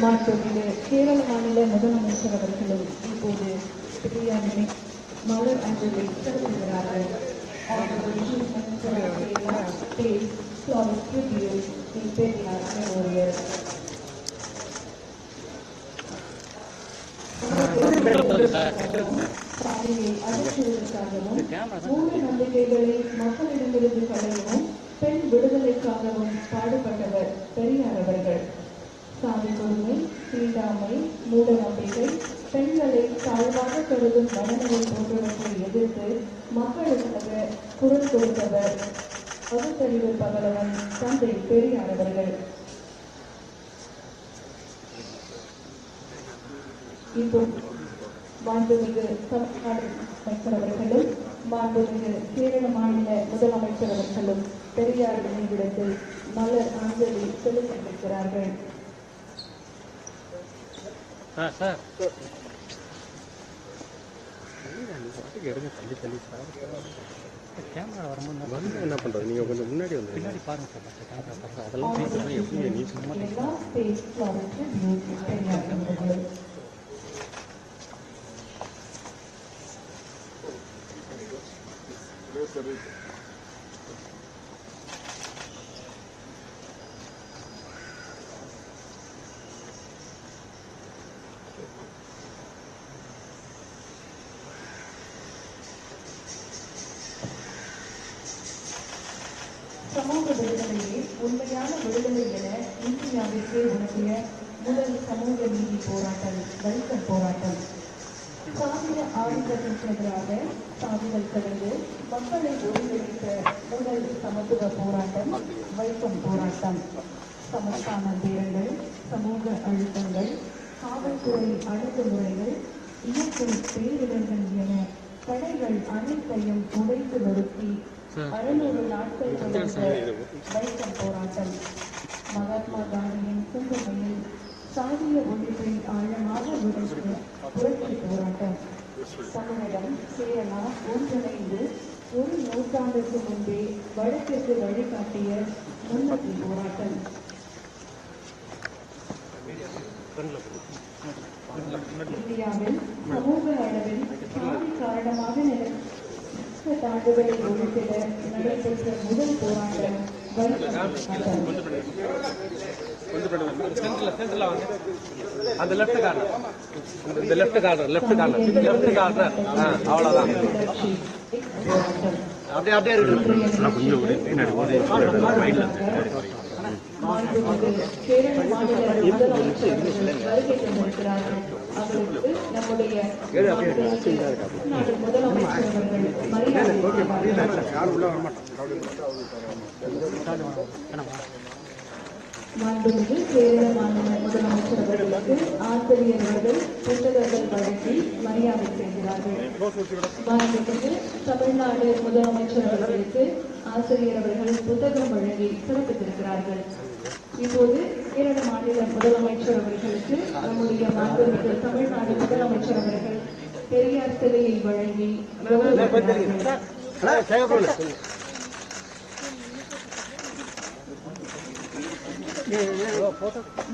மாண்புமிகு கேரள மாநில முதலமைச்சர் அவர்களும் இப்போது பெரியாரினை மலர் அஞ்சலி செலுத்துகிறார்கள். Honorable Chief Minister of Kerala pays solemn tribute in Periyar Memorial. சாலையை அகற்றுவதற்காகவும் மூட நம்பிக்கைகளை மக்களிடமிருந்து களையவும் பெண் விடுதலைக்காகவும் பாடுபட்டவர் பெரியார் அவர்கள். சாதி கொடுமை, தீண்டாமை, மூட நம்பிக்கை, பெண்களை தாழ்வாக கருதும் மனநிலை போன்றவற்றை எதிர்த்து மக்களுக்காக குரல் கொடுத்தவர் பகுத்தறிவு பகலவன் தந்தை பெரியார் அவர்கள். இப்போ மாண்புமிகு தமிழ்நாடு அமைச்சர் அவர்களும் மாண்புமிகு கேரள மாநில முதலமைச்சர் அவர்களும் பெரியார் நினைவிடத்தில் மலர் அஞ்சலி செலுத்தியிருக்கிறார்கள். கேமரா வரும்போது என்ன பண்றது? நீங்க கொஞ்சம் முன்னாடி வந்து பின்னாடி பாருங்க சார். அதெல்லாம் எப்படி நீ சும்மா சமூக விடுதலையே உண்மையான விடுதலை என இந்தியாவிற்கே உணர்த்திய முதல் சமூக நீதி போராட்டம் வைக்கம் போராட்டம். சாதிய ஆதிக்கத்திற்கு எதிராக சாதிகள் கடந்து மக்களை ஒருங்கிணைத்த முதல் சமத்துவ போராட்டம் வைக்கம் போராட்டம். சமஸ்தான பேரங்கள், சமூக அழுத்தங்கள், காவல்துறை அணுகுமுறைகள், இயற்கை பேரிடர்கள் என தடைகள் அனைத்தையும் உடைத்து நிறுத்தி 600 நாட்கள் தொடர்ந்த வைக்கம் போராட்டம். மகாத்மா காந்தியின் சிந்தனையில் சாதிய ஒழிப்பை ஆழமாக விளைந்த புரட்சி போராட்டம். தமிழகம், கேரளா ஒன்றிணைந்து ஒரு நூற்றாண்டுக்கு முன்பே வழக்கிற்கு வழிகாட்டிய முன்னோக்கி போராட்டம். இந்தியாவில் சமூக அளவில் சாதி காரணமாக தாண்டுகளை ஒழித்திட நடைபெற்ற முதல் போராட்டம் அந்த லெஃப்ட் கார்னர் அவ்வளவுதான். அப்படியே அப்படியே கேரள மாநில முதலமைச்சர் வருகை தந்திருக்கிறார்கள். அவருக்கு நம்முடைய முதலமைச்சர் அவர்கள் மரியாதை மாண்புமிகு கேரள மாநில முதலமைச்சர் அவர்களுக்கு ஆசிரியர்கள் புத்தகங்கள் வழங்கி மரியாதை செய்கிறார்கள். மாண்புமிகு தமிழ்நாடு முதலமைச்சர் அவர்களுக்கு ஆசிரியர் அவர்கள் புத்தகம் வழங்கி சிறப்பித்திருக்கிறார்கள். இப்போது கேரள மாநில முதலமைச்சர் அவர்களுக்கு நம்முடைய மாண்புமிகு தமிழ்நாடு முதலமைச்சர் அவர்கள் பெரியார் சிலையை வழங்கி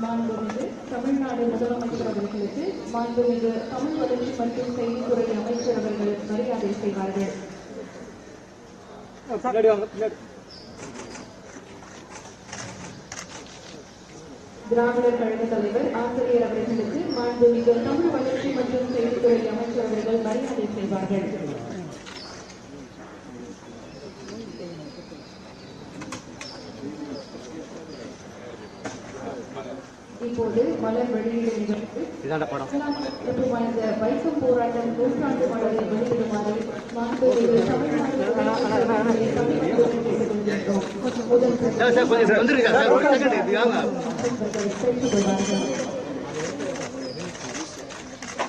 மாண்புமிகு தமிழ்நாடு முதலமைச்சர் அவர்களுக்கு மாண்புமிகு தமிழ் வளர்ச்சி மற்றும் செய்தித்துறை அமைச்சர் அவர்கள் மரியாதை செய்வார்கள். திராவிடர் கழக தலைவர் ஆசிரியர் அவர்களுக்கு மாண்புமிகு தமிழ் வளர்ச்சி மற்றும் செய்தித்துறை அமைச்சர் அவர்கள் மரியாதை செய்வார்கள். இப்போது மலர் வெளியீடு நிகழ்வு வைக்கம் போராட்டம் நூற்றாண்டு மலரை வெளியிடுமாறு மாண்புமிகு தமிழ்நாடு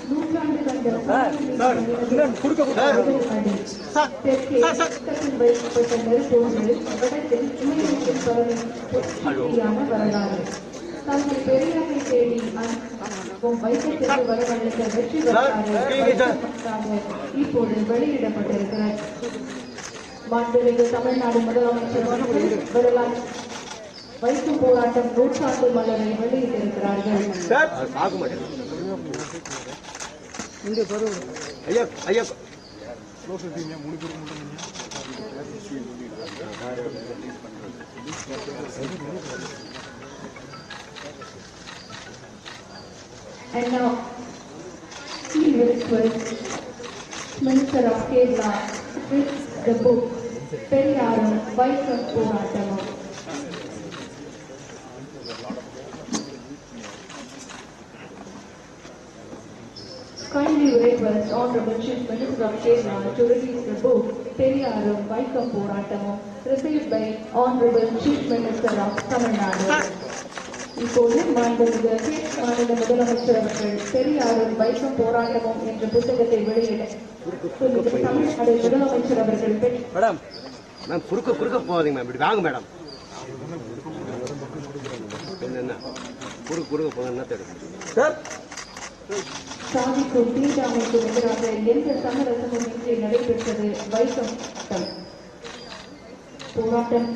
நூற்றாண்டு கண்ட வைக்கப்பட்ட நெருப்போடு வடக்கில் சூரியனின் பரவியான வரலாறு. தந்தை பெரியாரை தேடி வைக்கத்திற்கு வரவழைத்த வெற்றி பெற்றாக இப்போது வெளியிடப்பட்டிருக்கிறார். மாண்புமிகு தமிழ்நாடு முதலமைச்சர் வரலாற்று வைக்கும் போராட்டம் நூற்றாண்டு மலரை வெளியிட்டிருக்கிறார்கள். பார்க்க மாட்டேன். ஐயா ஐயா And now, he will request Minister of Kerala with the book Periyarum Vaikam Porattamam. Kindly request Honorable Chief Minister of Kerala to release the book Periyarum Vaikam Porattamam, received by Honorable Chief Minister of Tamil Nadu. இப்போது மாண்புமிகு மாநில முதலமைச்சர் அவர்கள் பெரியாரும் வைக்கம் போராட்டமும் என்ற புத்தகத்தை வெளியிட தமிழ்நாடு முதலமைச்சர் அவர்கள் மேடம் மேம் குறுக்க போகாதீங்க மேம், இப்படி வாங்க மேடம். என்ன குறுக்க போக என்ன தெரியும் சார்? சாதிக்கும் தீண்டாமைக்கும் எதிராக எந்த சமரசமும் இன்றி நடைபெற்றது வைக்கம் போராட்டம்.